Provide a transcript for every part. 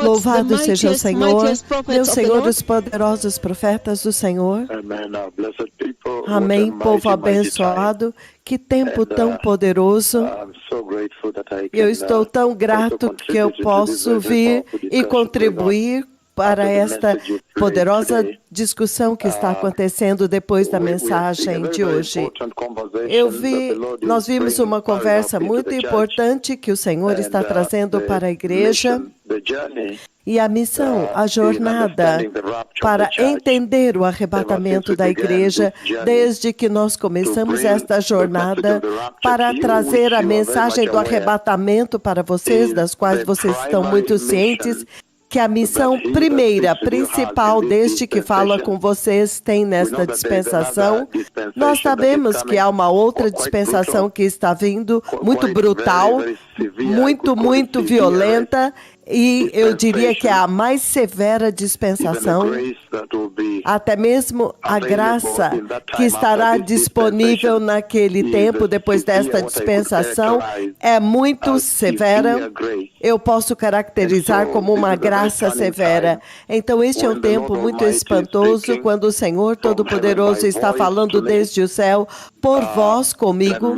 Louvado seja o Senhor, meu Senhor, os poderosos profetas do Senhor. Amém, povo abençoado. Que tempo tão poderoso. Eu estou tão grato que eu posso vir e contribuir para esta poderosa discussão que está acontecendo depois da mensagem de hoje. Nós vimos uma conversa muito importante que o Senhor está trazendo para a igreja. E a missão, a jornada para entender o arrebatamento da igreja, desde que nós começamos esta jornada para trazer a mensagem do arrebatamento para vocês, das quais vocês estão muito cientes, que a missão primeira, principal, desde que fala com vocês, tem nesta dispensação. Nós sabemos que há uma outra dispensação que está vindo, muito brutal, muito violenta, e eu diria que é a mais severa dispensação, até mesmo a graça que estará disponível naquele tempo, depois desta dispensação, é muito severa. Eu posso caracterizar como uma graça severa. Então, este é um tempo muito espantoso, quando o Senhor Todo-Poderoso está falando desde o céu, por vós, comigo,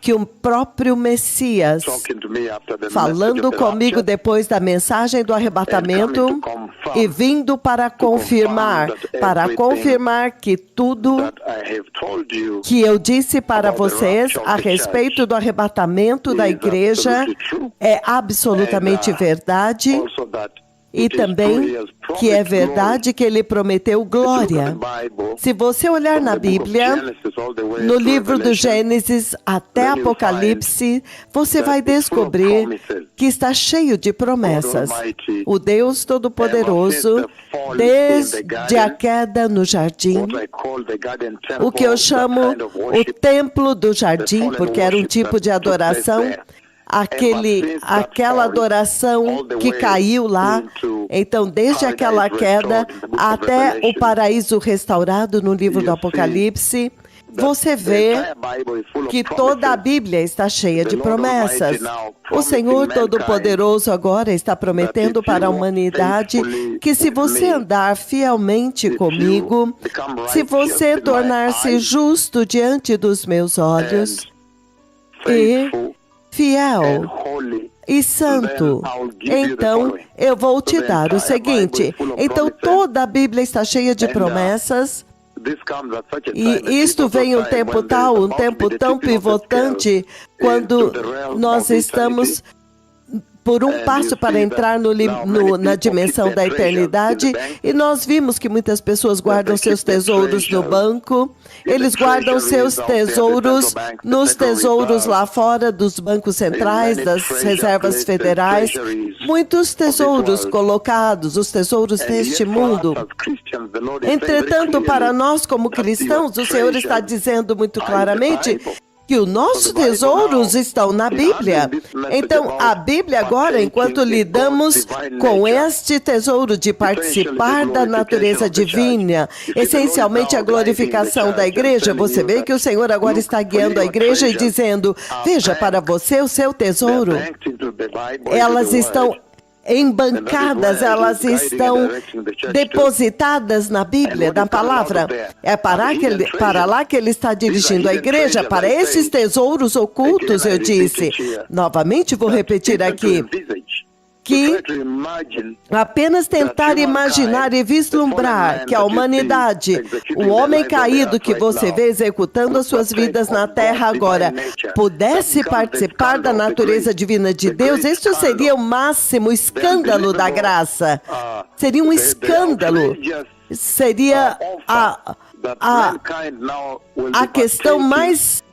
que o próprio Messias, falando comigo depois da mensagem do arrebatamento e vindo para confirmar que tudo que eu disse para vocês a respeito do arrebatamento da igreja é absolutamente verdade. E também que é verdade que ele prometeu glória. Se você olhar na Bíblia, no livro do Gênesis até Apocalipse, você vai descobrir que está cheio de promessas. O Deus Todo-Poderoso, desde a queda no jardim, o que eu chamo o templo do jardim, porque era um tipo de adoração, aquela adoração que caiu lá. Então, desde aquela queda até o paraíso restaurado no livro do Apocalipse, você vê que toda a Bíblia está cheia de promessas. O Senhor Todo-Poderoso agora está prometendo para a humanidade que, se você andar fielmente comigo, se você tornar-se justo diante dos meus olhos e fiel e santo, então eu vou te dar o seguinte. Então, toda a Bíblia está cheia de promessas. E isto vem um tempo tão pivotante, quando nós estamos por um passo para entrar na dimensão da eternidade, e nós vimos que muitas pessoas guardam seus tesouros no banco, eles guardam seus tesouros nos tesouros lá fora dos bancos centrais, das reservas federais, muitos tesouros colocados, os tesouros deste mundo. Entretanto, para nós como cristãos, o Senhor está dizendo muito claramente que os nossos tesouros estão na Bíblia. Então, a Bíblia agora, enquanto lidamos com este tesouro de participar da natureza divina, essencialmente a glorificação da igreja, você vê que o Senhor agora está guiando a igreja e dizendo, veja para você o seu tesouro. Elas estão embancadas, elas estão depositadas na Bíblia, na palavra. É para lá que ele está dirigindo a igreja, para esses tesouros ocultos, eu disse. Novamente vou repetir aqui, que apenas tentar imaginar e vislumbrar que a humanidade, o homem caído que você vê executando as suas vidas na terra agora, pudesse participar da natureza divina de Deus, isso seria o máximo escândalo da graça. Seria um escândalo. Seria a questão mais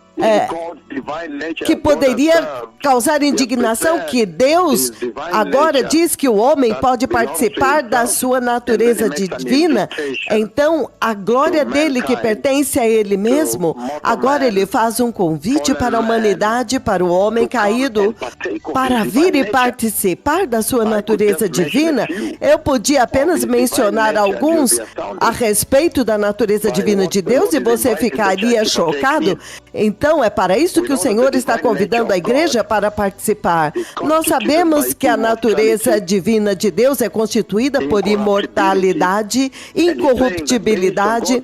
que poderia causar indignação, que Deus agora diz que o homem pode participar da sua natureza divina. Então, a glória dele, que pertence a ele mesmo, agora ele faz um convite para a humanidade, para o homem caído, para vir e participar da sua natureza divina. Eu podia apenas mencionar alguns a respeito da natureza divina de Deus e você ficaria chocado. Então, Então, é para isso que o Senhor está convidando a igreja para participar. Nós sabemos que a natureza divina de Deus é constituída por imortalidade, incorruptibilidade,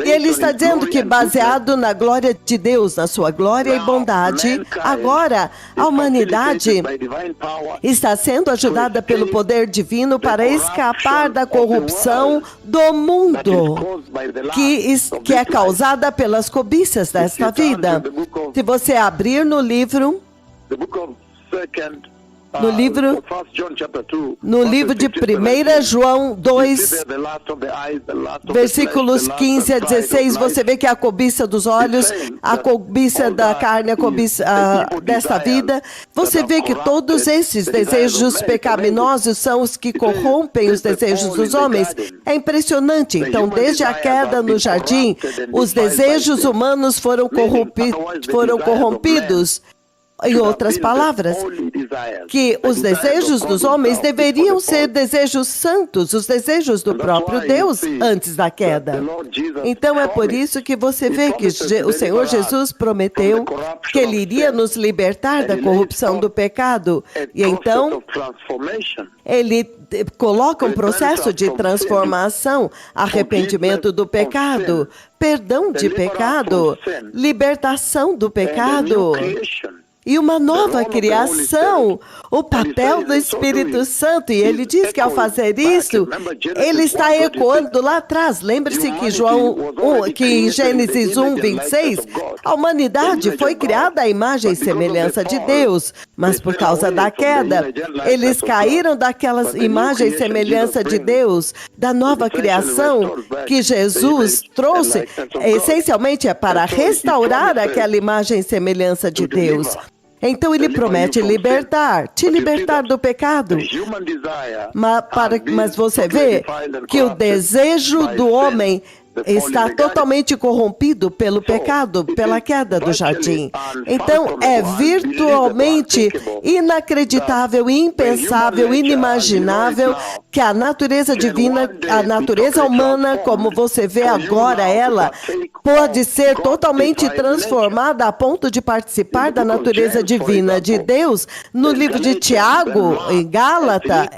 e Ele está dizendo que, baseado na glória de Deus, na sua glória e bondade, agora a humanidade está sendo ajudada pelo poder divino para escapar da corrupção do mundo, que é causada pelas cobiças desta vida. Se você abrir no livro de 1 João 2, versículos 15 a 16, você vê que a cobiça dos olhos, a cobiça da carne, a cobiça desta vida, você vê que todos esses desejos pecaminosos são os que corrompem os desejos dos homens. É impressionante. Então, desde a queda no jardim, os desejos humanos foram corrompidos. Em outras palavras, que os desejos dos homens deveriam ser desejos santos, os desejos do próprio Deus antes da queda. Então é por isso que você vê que o Senhor Jesus prometeu que Ele iria nos libertar da corrupção do pecado. E então Ele coloca um processo de transformação, arrependimento do pecado, perdão de pecado, libertação do pecado e uma nova criação, o papel do Espírito Santo. E ele diz que ao fazer isso, ele está ecoando lá atrás. Lembre-se que em Gênesis 1, 26, a humanidade foi criada à imagem e semelhança de Deus, mas por causa da queda, eles caíram daquelas imagens e semelhança de Deus, da nova criação que Jesus trouxe, essencialmente é para restaurar aquela imagem e semelhança de Deus. Então Ele promete te libertar do pecado. Mas você vê que o desejo do homem está totalmente corrompido pelo pecado, pela queda do jardim. Então, é virtualmente inacreditável, impensável, inimaginável que a natureza divina, a natureza humana, como você vê agora ela, pode ser totalmente transformada a ponto de participar da natureza divina de Deus. No livro de Tiago, em Gálatas,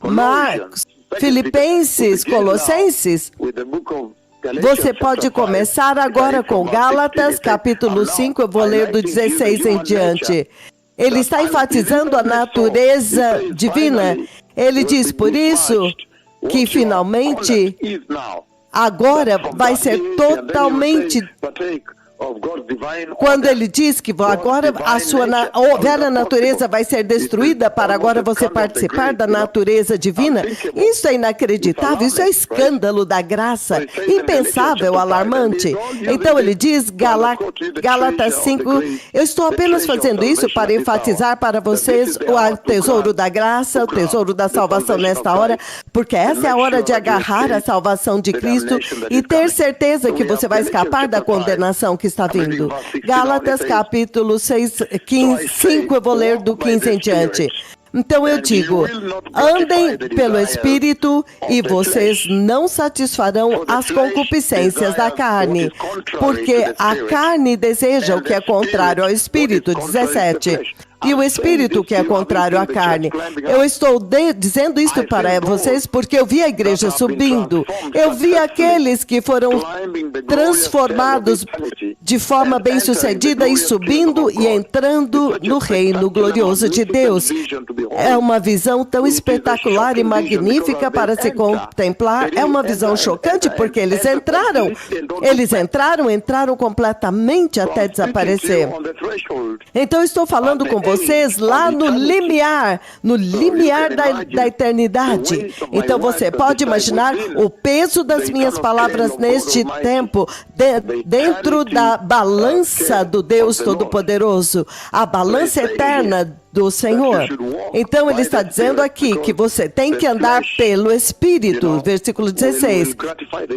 Marcos, Filipenses, Colossenses, você pode começar agora com Gálatas, capítulo 5, eu vou ler do 16 em diante. Ele está enfatizando a natureza divina. Ele diz, por isso, que finalmente, agora vai ser totalmente... Quando ele diz que agora a sua velha natureza vai ser destruída para agora você participar da natureza divina, isso é inacreditável, isso é escândalo da graça, impensável, alarmante. Então ele diz, Gálatas 5, eu estou apenas fazendo isso para enfatizar para vocês o tesouro da graça, o tesouro da salvação nesta hora, porque essa é a hora de agarrar a salvação de Cristo e ter certeza que você vai escapar da condenação que está vindo. Gálatas capítulo 6, 5, eu vou ler do 15 em diante. Então eu digo, andem pelo Espírito e vocês não satisfarão as concupiscências da carne, porque a carne deseja o que é contrário ao Espírito. 17. E o Espírito que é contrário à carne. Eu estou dizendo isto para vocês porque eu vi a igreja subindo. Eu vi aqueles que foram transformados de forma bem-sucedida e subindo e entrando no reino glorioso de Deus. É uma visão tão espetacular e magnífica para se contemplar. É uma visão chocante porque eles entraram completamente até desaparecer. Então eu estou falando com vocês lá no limiar da eternidade. Então você pode imaginar o peso das minhas palavras neste tempo, dentro da balança do Deus Todo-Poderoso, a balança eterna do Senhor. Então ele está dizendo aqui que você tem que andar pelo Espírito, versículo 16,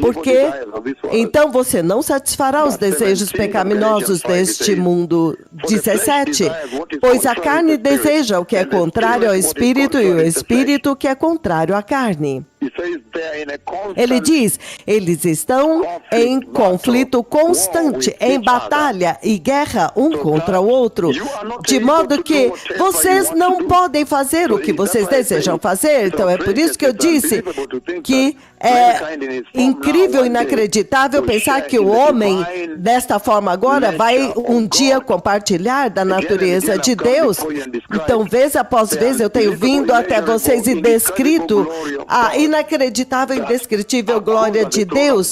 porque então você não satisfará os desejos pecaminosos deste mundo. 17, pois a carne deseja o que é contrário ao Espírito e o Espírito o que é contrário à carne. Ele diz, eles estão em conflito constante, em batalha e guerra um contra o outro, de modo que vocês não podem fazer o que vocês desejam fazer. Então é por isso que eu disse que é incrível, inacreditável pensar que o homem, desta forma agora, vai um dia compartilhar da natureza de Deus. Então, vez após vez, eu tenho vindo até vocês e descrito a inacreditável e indescritível glória de Deus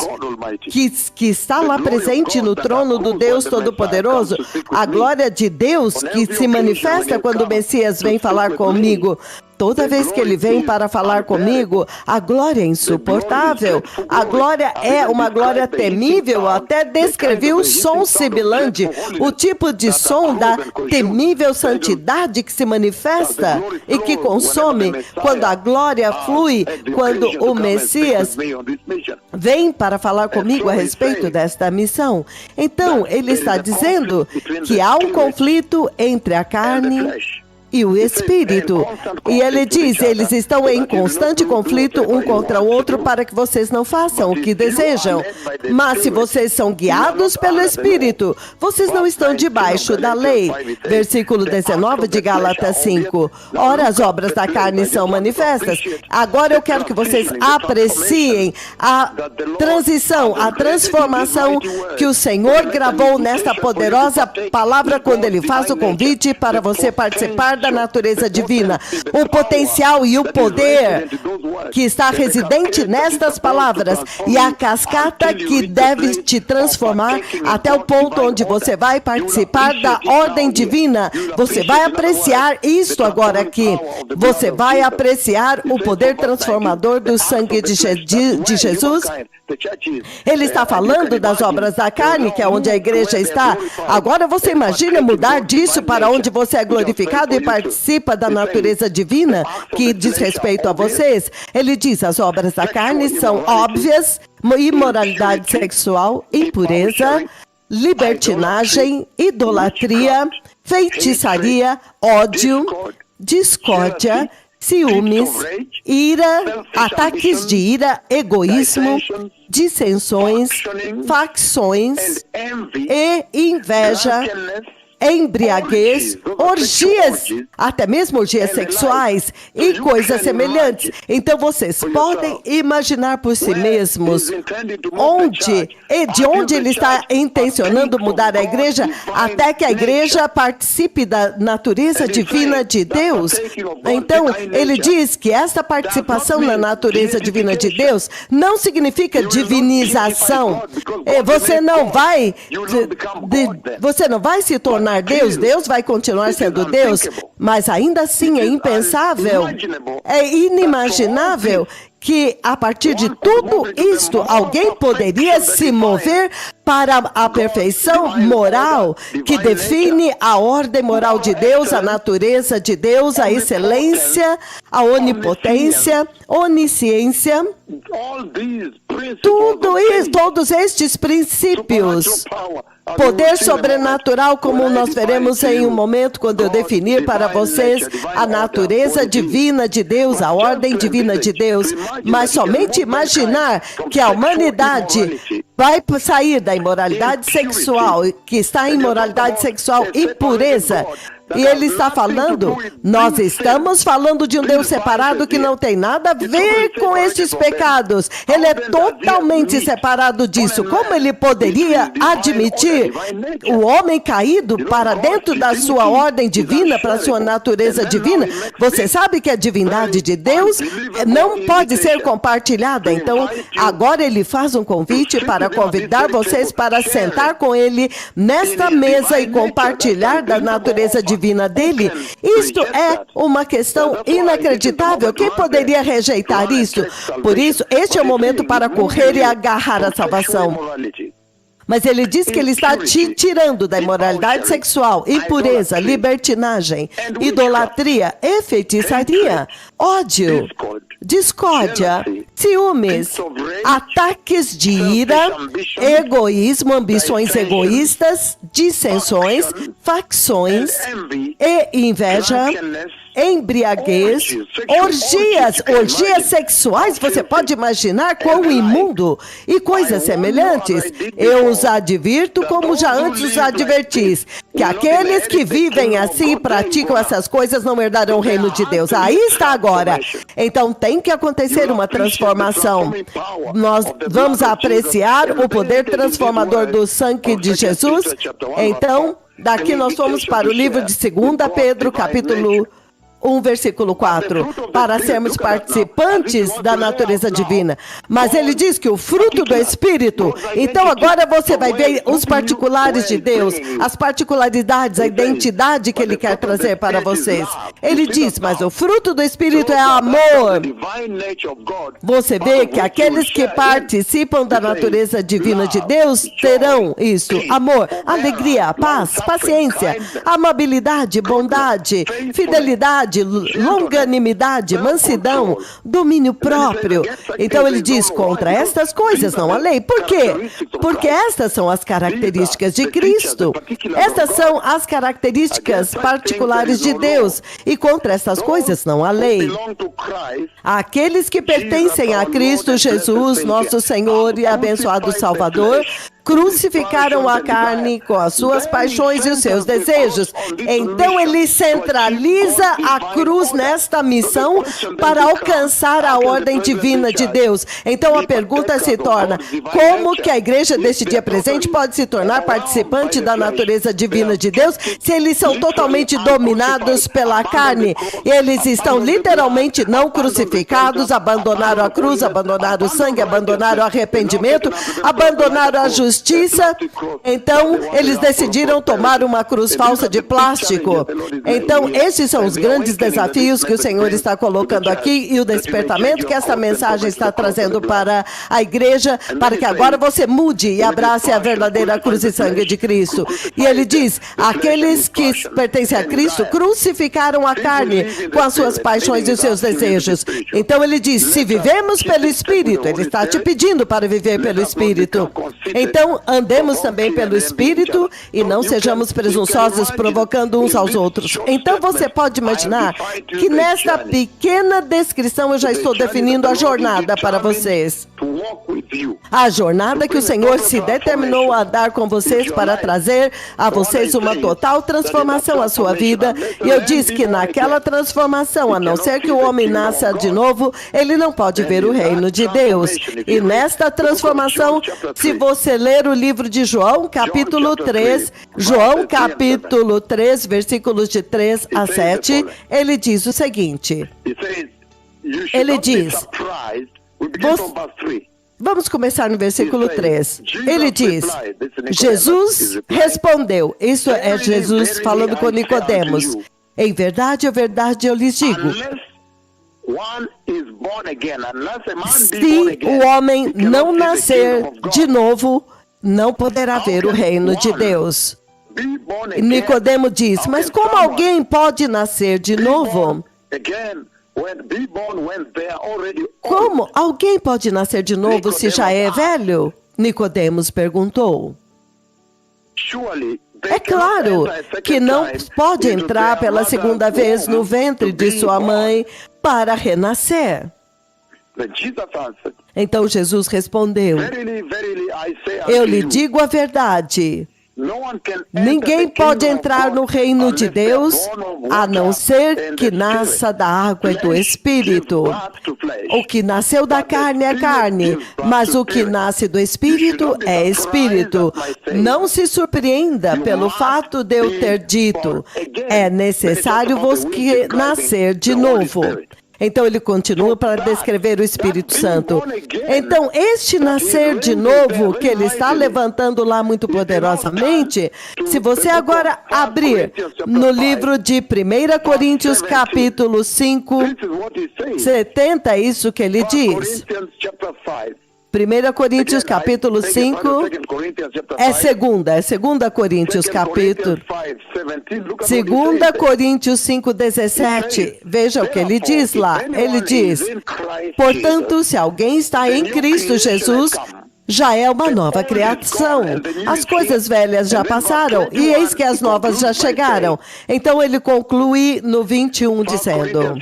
que está lá presente no trono do Deus Todo-Poderoso. A glória de Deus que se manifesta quando o Messias vem falar comigo. Toda vez que ele vem para falar comigo, a glória é insuportável. A glória é uma glória temível. Eu até descrevi o som sibilante, o tipo de som da temível santidade que se manifesta e que consome quando a glória flui, quando o Messias vem para falar comigo a respeito desta missão. Então, ele está dizendo que há um conflito entre a carne e o Espírito. E ele diz, eles estão em constante conflito um contra o outro para que vocês não façam o que desejam. Mas se vocês são guiados pelo Espírito, vocês não estão debaixo da lei. Versículo 19 de Gálatas 5. Ora, as obras da carne são manifestas. Agora eu quero que vocês apreciem a transição, a transformação que o Senhor gravou nesta poderosa palavra quando Ele faz o convite para você participar da natureza divina, o potencial e o poder que está residente nestas palavras e a cascata que deve te transformar até o ponto onde você vai participar da ordem divina. Você vai apreciar isto agora aqui. Você vai apreciar o poder transformador do sangue de Jesus. Ele está falando das obras da carne, que é onde a igreja está. Agora você imagina mudar disso para onde você é glorificado e participa da natureza divina que diz respeito a vocês. Ele diz, as obras da carne são óbvias: imoralidade sexual, impureza, libertinagem, idolatria, feitiçaria, ódio, discórdia, ciúmes, ira, ataques de ira, egoísmo, dissensões, facções e inveja, embriaguez, orgias, até mesmo orgias sexuais e coisas semelhantes. Então vocês podem imaginar por si mesmos de onde ele está intencionando mudar a igreja, até que a igreja participe da natureza divina de Deus. Então ele diz que essa participação na natureza divina de Deus não significa divinização. Você não vai se tornar Deus, Deus vai continuar sendo Deus, mas ainda assim é impensável, é inimaginável que a partir de tudo isto alguém poderia se mover para a perfeição moral que define a ordem moral de Deus, a natureza de Deus, a excelência, a onipotência, onisciência. Tudo isso, todos estes princípios, poder sobrenatural, como nós veremos em um momento quando eu definir para vocês a natureza divina de Deus, a ordem divina de Deus. Mas somente imaginar que a humanidade vai sair da imoralidade sexual, que está em imoralidade sexual e pureza. E ele está falando, nós estamos falando de um Deus separado que não tem nada a ver com estes pecados. Ele é totalmente separado disso. Como ele poderia admitir o homem caído para dentro da sua ordem divina, para a sua natureza divina? Você sabe que a divindade de Deus não pode ser compartilhada. Então, agora ele faz um convite para convidar vocês para sentar com ele nesta mesa e compartilhar da natureza divina dele. Isto é uma questão inacreditável. Quem poderia rejeitar isso? Por isso, este é o momento para correr e agarrar a salvação. Mas ele diz que ele está te tirando da imoralidade sexual, impureza, libertinagem, idolatria e feitiçaria, ódio, discórdia, ciúmes, ataques de ira, egoísmo, ambições egoístas, dissensões, facções e inveja, embriaguez, orgias sexuais. Você pode imaginar quão imundo e coisas semelhantes. Eu os advirto, como já antes os advertis, que aqueles que vivem assim e praticam essas coisas não herdarão o reino de Deus. Aí está agora. Então tem que acontecer uma transformação. Nós vamos apreciar o poder transformador do sangue de Jesus. Então, daqui nós fomos para o livro de 2 Pedro, capítulo 1, versículo 4, para sermos participantes da natureza divina. Mas ele diz que o fruto do Espírito, então agora você vai ver os particulares de Deus, as particularidades, a identidade que ele quer trazer para vocês. Ele diz, mas o fruto do Espírito é amor. Você vê que aqueles que participam da natureza divina de Deus terão isso: amor, alegria, paz, paciência, amabilidade, bondade, fidelidade, longanimidade, mansidão, domínio próprio. Então ele diz, contra estas coisas não há lei. Por quê? Porque estas são as características de Cristo. Estas são as características particulares de Deus. E contra estas coisas não há lei. Aqueles que pertencem a Cristo Jesus, nosso Senhor e abençoado Salvador, crucificaram a carne com as suas paixões e os seus desejos. Então ele centraliza a cruz nesta missão para alcançar a ordem divina de Deus. Então a pergunta se torna, como que a igreja deste dia presente pode se tornar participante da natureza divina de Deus se eles são totalmente dominados pela carne? Eles estão literalmente não crucificados, abandonaram a cruz, abandonaram o sangue, abandonaram o arrependimento, abandonaram a justiça. Então, eles decidiram tomar uma cruz falsa de plástico. Então, esses são os grandes desafios que o Senhor está colocando aqui e o despertamento que essa mensagem está trazendo para a igreja, para que agora você mude e abrace a verdadeira cruz e sangue de Cristo. E ele diz, aqueles que pertencem a Cristo crucificaram a carne com as suas paixões e os seus desejos. Então, ele diz, se vivemos pelo Espírito, ele está te pedindo para viver pelo Espírito. Então, andemos também pelo Espírito e não sejamos presunçosos, provocando uns aos outros. Então você pode imaginar que nesta pequena descrição eu já estou definindo a jornada para vocês. A jornada que o Senhor se determinou a dar com vocês para trazer a vocês uma total transformação à sua vida. E eu disse que naquela transformação, a não ser que o homem nasça de novo, ele não pode ver o reino de Deus. E nesta transformação, se você ler o livro de João, capítulo 3, versículos de 3 a 7, ele diz o seguinte. Ele diz, vamos começar no versículo 3. Ele diz, Jesus respondeu, isso é Jesus falando com Nicodemos, em verdade eu lhes digo, se o homem não nascer de novo, não poderá ver o reino de Deus. Nicodemo diz, mas como alguém pode nascer de novo? Como alguém pode nascer de novo se já é velho? Nicodemos perguntou. É claro que não pode entrar pela segunda vez no ventre de sua mãe para renascer. Então Jesus respondeu, eu lhe digo a verdade, ninguém pode entrar no reino de Deus a não ser que nasça da água e do Espírito. O que nasceu da carne é carne, mas o que nasce do Espírito é Espírito. Não se surpreenda pelo fato de eu ter dito, é necessário você nascer de novo. Então ele continua para descrever o Espírito Santo. Então este nascer de novo que ele está levantando lá muito poderosamente, se você agora abrir no livro de 1 Coríntios capítulo 5, 70, é isso que ele diz. 1 Coríntios capítulo 5, é 2 Coríntios capítulo, 2 Coríntios 5, 17, veja o que ele diz lá, ele diz, portanto, se alguém está em Cristo Jesus, já é uma nova criação. As coisas velhas já passaram e eis que as novas já chegaram. Então ele conclui no 21 dizendo,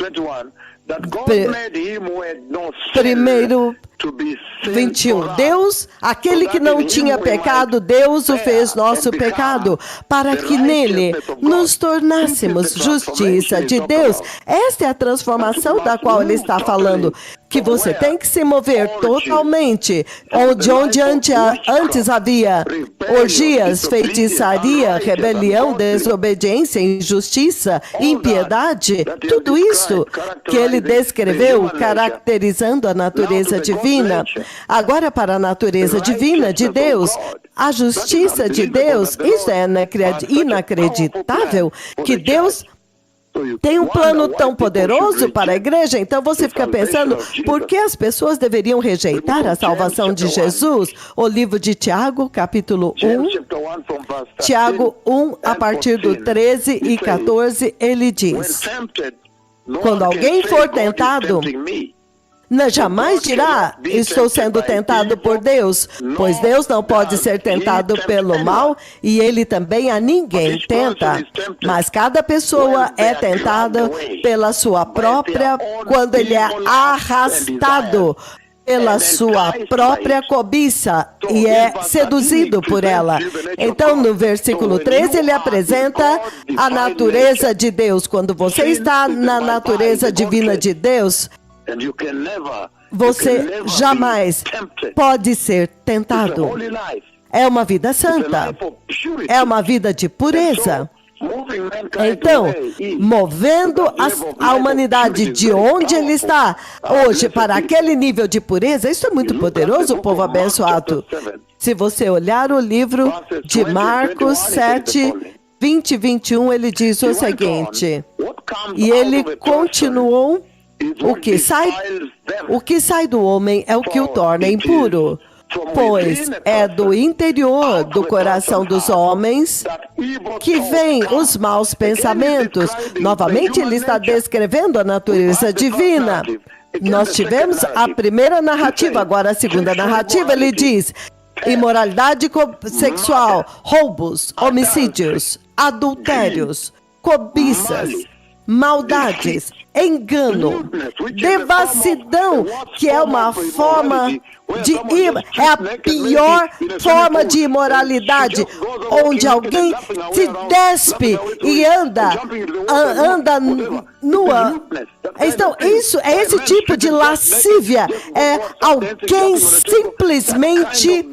primeiro 21, Deus, aquele que não tinha pecado, Deus o fez nosso pecado, para que nele nos tornássemos justiça de Deus. Esta é a transformação da qual ele está falando, que você tem que se mover totalmente, onde antes havia orgias, feitiçaria, rebelião, desobediência, injustiça, impiedade, tudo isso que ele descreveu, caracterizando a natureza divina. Agora, para a natureza divina de Deus, a justiça de Deus, isso é inacreditável, que Deus tem um plano tão poderoso para a igreja. Então você fica pensando, por que as pessoas deveriam rejeitar a salvação de Jesus? O livro de Tiago, capítulo 1, Tiago 1, a partir do 13 e 14, ele diz, quando alguém for tentado, jamais dirá, estou sendo tentado por Deus, pois Deus não pode ser tentado pelo mal e ele também a ninguém tenta. Mas cada pessoa é tentada pela sua própria, quando ele é arrastado pela sua própria cobiça e é seduzido por ela. Então, no versículo 13, ele apresenta a natureza de Deus. Quando você está na natureza divina de Deus, você jamais pode ser tentado. É uma vida santa. É uma vida de pureza. Então, movendo a humanidade de onde ele está hoje para aquele nível de pureza, isso é muito poderoso, povo abençoado. Se você olhar o livro de Marcos 7, 20 e 21, ele diz o seguinte, e ele continuou, o que sai do homem é o que o torna impuro, pois é do interior do coração dos homens que vêm os maus pensamentos. Novamente, ele está descrevendo a natureza divina. Nós tivemos a primeira narrativa, agora a segunda narrativa, ele diz, imoralidade sexual, roubos, homicídios, adultérios, cobiças, maldades, engano, devassidão, que é uma forma é a pior forma de imoralidade, onde alguém se despe e anda nua. Então, isso é esse tipo de lascívia. É alguém simplesmente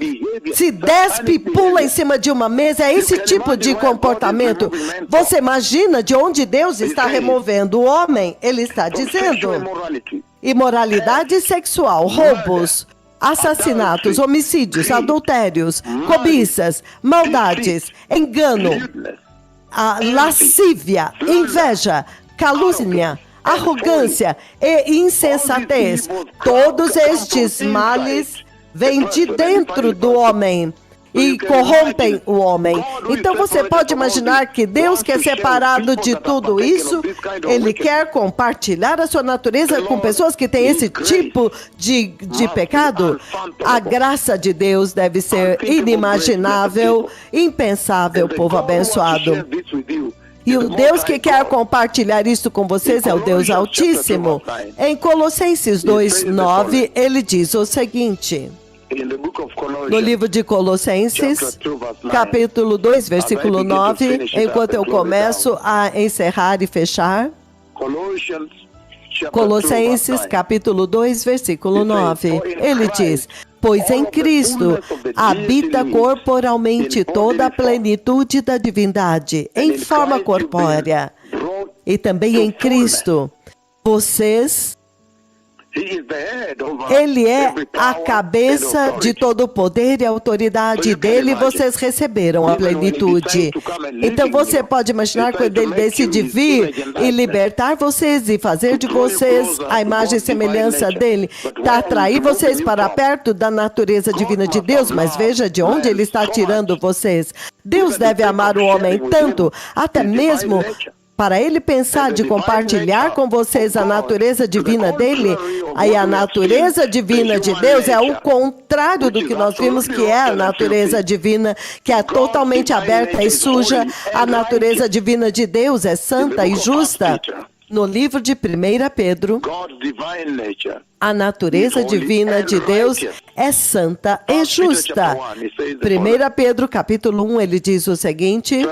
se despe e pula em cima de uma mesa. É esse tipo de comportamento. Você imagina de onde Deus está removendo o homem? Ele está dizendo imoralidade sexual, roubos, assassinatos, homicídios, adultérios, cobiças, maldades, engano, lascívia, inveja, calúnia, arrogância e insensatez. Todos estes males vêm de dentro do homem e corrompem o homem. Então você pode imaginar que Deus, que é separado de tudo isso, Ele quer compartilhar a sua natureza com pessoas que têm esse tipo de pecado. A graça de Deus deve ser inimaginável, impensável, povo abençoado. E o Deus que quer compartilhar isso com vocês é o Deus Altíssimo. Em Colossenses 2:9, ele diz o seguinte, no livro de Colossenses, capítulo 2, versículo 9, enquanto eu começo a encerrar e fechar, Colossenses, capítulo 2, versículo 9, ele diz, pois em Cristo habita corporalmente toda a plenitude da divindade, em forma corpórea, e também em Cristo, vocês... Ele é a cabeça de todo o poder e autoridade dele, vocês receberam a plenitude. Então você pode imaginar quando ele decide vir e libertar vocês e fazer de vocês a imagem e semelhança dele, atrair vocês para perto da natureza divina de Deus, mas veja de onde ele está tirando vocês. Deus deve amar o homem tanto, até mesmo para ele pensar de compartilhar com vocês a natureza divina dele, aí a natureza divina de Deus é o contrário do que nós vimos que é a natureza divina, que é totalmente aberta e suja. A natureza divina de Deus é santa e justa. No livro de 1 Pedro, a natureza divina de Deus é santa e justa. 1 Pedro, capítulo 1, ele diz o seguinte, 1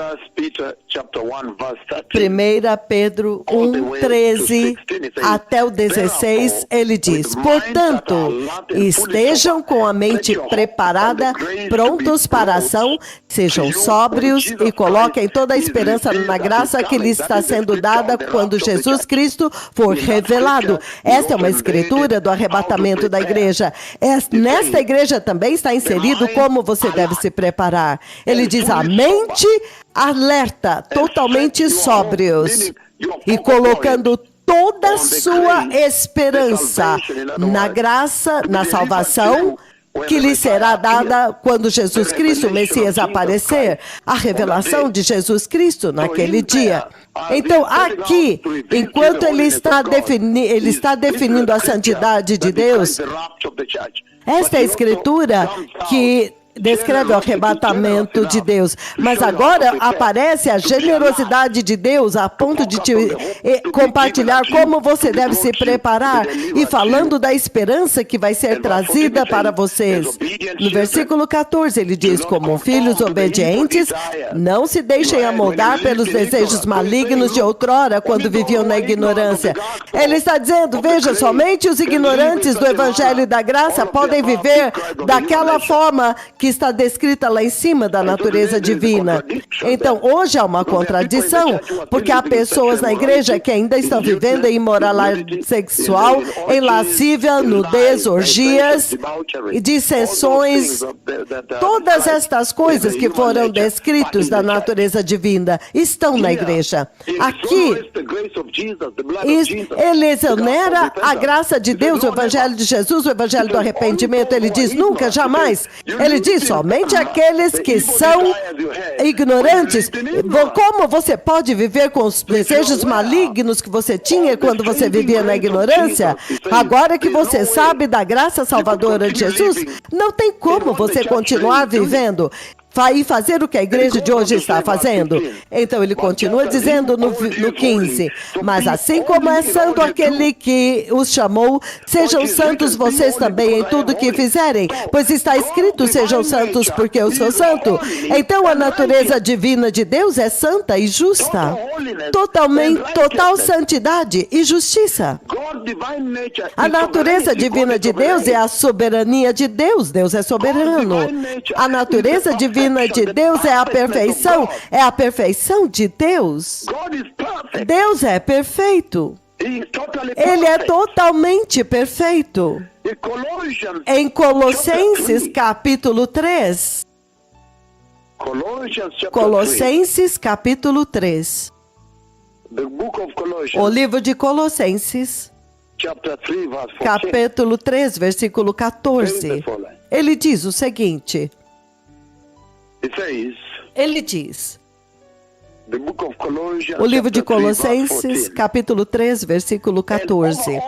Pedro 1, 13 até o 16, ele diz, portanto, estejam com a mente preparada, prontos para a ação, sejam sóbrios e coloquem toda a esperança na graça que lhes está sendo dada quando Jesus Cristo for revelado. Esta é uma escritura do arrebatamento da igreja. Nesta igreja também está inserido como você deve se preparar. Ele diz a mente alerta, totalmente sóbrios e colocando toda a sua esperança na graça, na salvação que lhe será dada quando Jesus Cristo, o Messias, aparecer, a revelação de Jesus Cristo naquele dia. Então, aqui, enquanto ele está definindo a santidade de Deus, esta é a escritura que descreve o arrebatamento de Deus, mas agora aparece a generosidade de Deus a ponto de te compartilhar como você deve se preparar e falando da esperança que vai ser trazida para vocês. No versículo 14 ele diz, como filhos obedientes, não se deixem amoldar pelos desejos malignos de outrora quando viviam na ignorância. Ele está dizendo, veja, somente os ignorantes do evangelho e da graça podem viver daquela forma que está descrita lá em cima da natureza divina. Então, hoje há uma contradição, porque há pessoas na igreja que ainda estão vivendo em imoralidade sexual, em lascívia, nudez, orgias, dissensões, todas estas coisas que foram descritas da natureza divina estão na igreja. Aqui, ele exonera a graça de Deus, o evangelho de Jesus, o evangelho do arrependimento. Ele diz, nunca, jamais. Ele diz, somente aqueles que são ignorantes. Como você pode viver com os desejos malignos que você tinha quando você vivia na ignorância? Agora que você sabe da graça salvadora de Jesus, não tem como você continuar vivendo e fazer o que a igreja de hoje está fazendo. Então ele continua dizendo no 15, mas assim como é santo aquele que os chamou, sejam santos vocês também em tudo que fizerem, pois está escrito, sejam santos porque eu sou santo. Então a natureza divina de Deus é santa e justa, total santidade e justiça. A natureza divina de Deus é a soberania de Deus. Deus é soberano. A natureza divina de Deus é a perfeição de Deus. Deus é perfeito. Ele é totalmente perfeito. Em Colossenses capítulo 3. Colossenses capítulo 3. O livro de Colossenses, capítulo 3, versículo 14. Ele diz o seguinte. Ele diz, o livro de Colossenses, capítulo 3, versículo 14.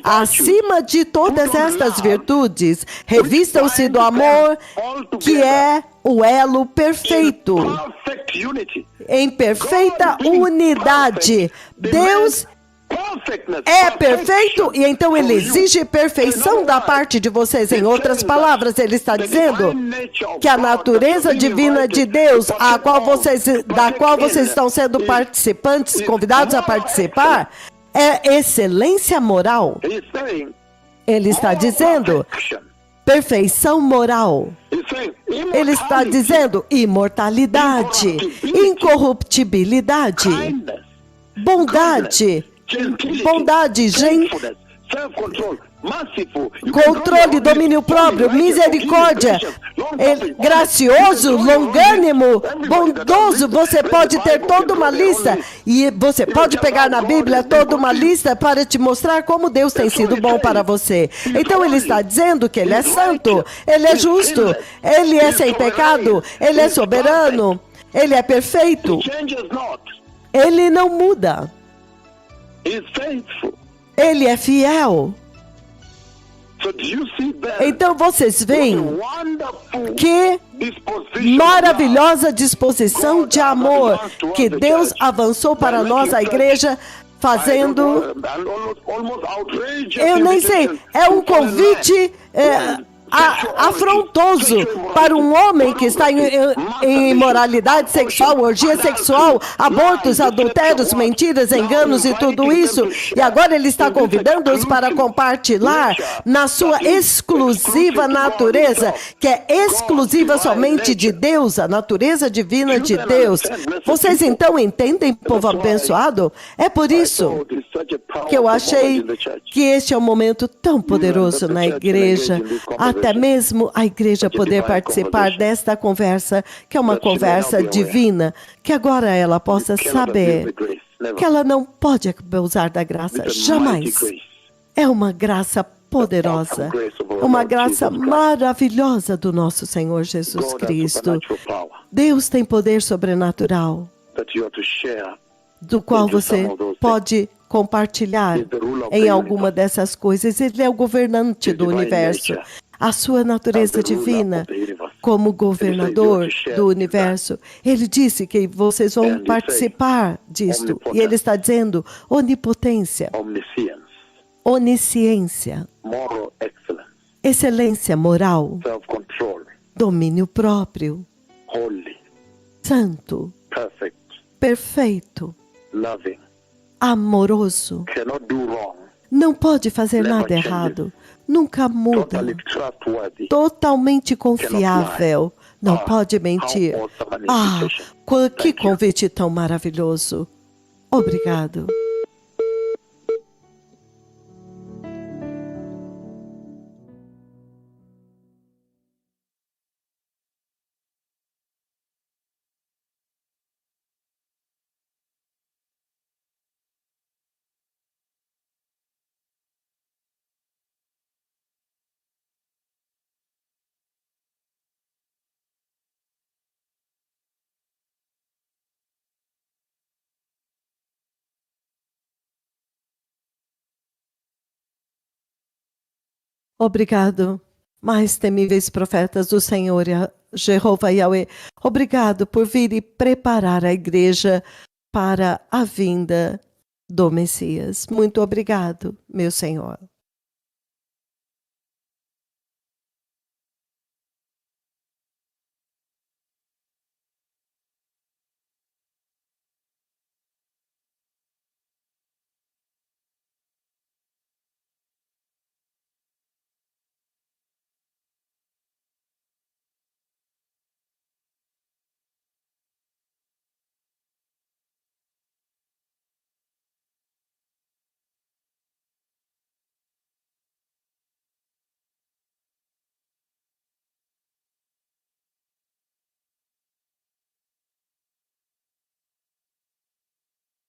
Acima de todas estas virtudes, revistam-se do amor, que é o elo perfeito, em perfeita unidade. Deus é perfeito e então ele exige perfeição da parte de vocês. Em outras palavras, ele está dizendo que a natureza divina de Deus, da qual vocês estão sendo participantes, convidados a participar, é excelência moral. Ele está dizendo perfeição moral. Ele está dizendo imortalidade, incorruptibilidade, bondade, controle, domínio próprio, misericórdia, gracioso, longânimo, bondoso. Você pode ter toda uma lista e você pode pegar na Bíblia toda uma lista para te mostrar como Deus tem sido bom para você. Então ele está dizendo que ele é santo, ele é justo, ele é sem pecado, ele é soberano, ele é perfeito. Ele não muda. Ele é fiel. Então vocês veem que maravilhosa disposição de amor que Deus avançou para nós, a igreja, fazendo, eu nem sei, é um convite afrontoso para um homem que está em imoralidade sexual, orgia sexual, abortos, adultérios, mentiras, enganos e tudo isso. E agora ele está convidando-os para compartilhar na sua exclusiva natureza, que é exclusiva somente de Deus, a natureza divina de Deus. Vocês então entendem, povo abençoado? É por isso que eu achei que este é um momento tão poderoso na igreja, até mesmo a igreja poder participar desta conversa, que é uma conversa divina, que agora ela possa saber que ela não pode abusar da graça, jamais. É uma graça poderosa, uma graça maravilhosa do nosso Senhor Jesus Cristo. Deus tem poder sobrenatural, do qual você pode compartilhar em alguma dessas coisas. Ele é o governante do universo. A sua natureza divina, como governador do universo, ele disse que vocês vão participar disto. E ele está dizendo onipotência, onisciência, excelência moral, domínio próprio, santo, perfeito, amoroso, não pode fazer nada errado, nunca muda, totalmente confiável, não pode mentir. Que convite tão maravilhoso. Obrigado. Obrigado, mais temíveis profetas do Senhor, Jeová Yahweh. Obrigado por vir e preparar a igreja para a vinda do Messias. Muito obrigado, meu Senhor.